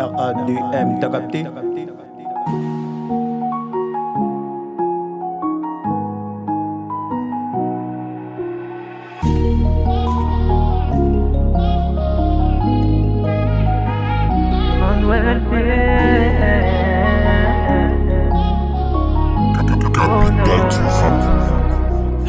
RADM, t'as capté?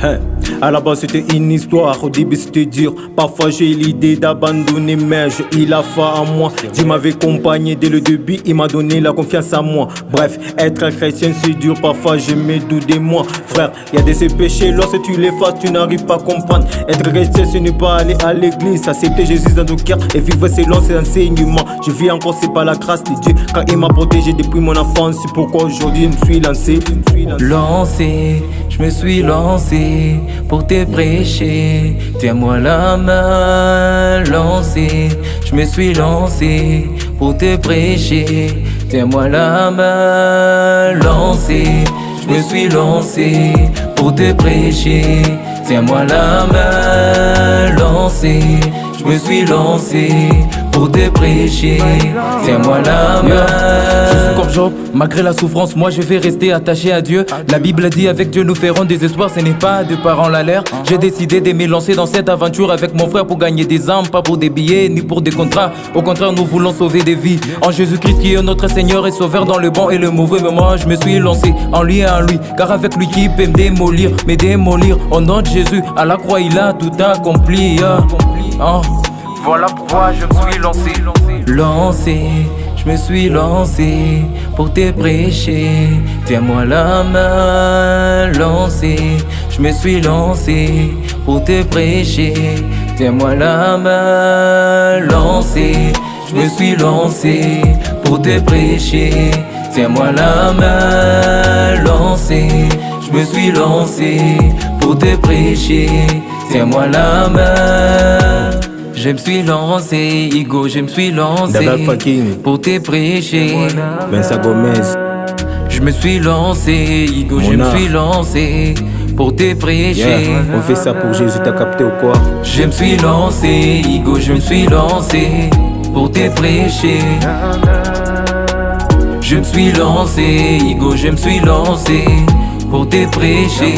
Hein. À la base c'était une histoire, au début c'était dur. Parfois j'ai l'idée d'abandonner, mais il a foi en moi. Dieu m'avait accompagné dès le début, il m'a donné la confiance en moi. Bref, être chrétien c'est dur, parfois je me doute de moi. Frère, y a de ces péchés, lorsque tu les fasses, tu n'arrives pas à comprendre. Être chrétien ce n'est pas aller à l'église, accepter Jésus dans ton cœur et vivre selon ses enseignements. Je vis encore, c'est pas la grâce de Dieu, car il m'a protégé depuis mon enfance. C'est pourquoi aujourd'hui je me suis lancé. Je me suis lancé pour te prêcher. Tiens-moi la main, lancé. Je me suis lancé pour te prêcher. Tiens-moi la main, lancé. Je me suis lancé pour te prêcher. Tiens-moi la main, lancé. Je me suis lancé pour te prêcher. Tiens-moi la main. Je suis comme Job, malgré la souffrance, moi je vais rester attaché à Dieu. La Bible dit avec Dieu nous ferons des espoirs, ce n'est pas de parents la l'air. J'ai décidé de me lancer dans cette aventure avec mon frère pour gagner des âmes, pas pour des billets ni pour des contrats. Au contraire, nous voulons sauver des vies en Jésus-Christ qui est notre Seigneur et Sauveur dans le bon et le mauvais. Mais moi je me suis lancé en lui et en lui, car avec lui qui peut me démolir. Au nom de Jésus, à la croix il a tout accompli. Voilà pourquoi je me suis lancé. Je me suis lancé pour te prêcher. Tiens-moi la main, lancé. Je me suis lancé pour te prêcher. Tiens-moi la main, lancé. Je me suis lancé pour te prêcher. Tiens-moi la main, lancé. Je me suis lancé pour te prêcher. Tiens-moi la main. Je me suis lancé, Igo, je me suis lancé pour te prêcher. Vincent Gomez. Je me suis lancé, Igo, je me suis lancé pour te prêcher. On fait ça pour Jésus, t'as capté ou quoi? Je me suis lancé, Igo, je me suis lancé pour te prêcher. Je me suis lancé, Igo, je me suis lancé pour te prêcher.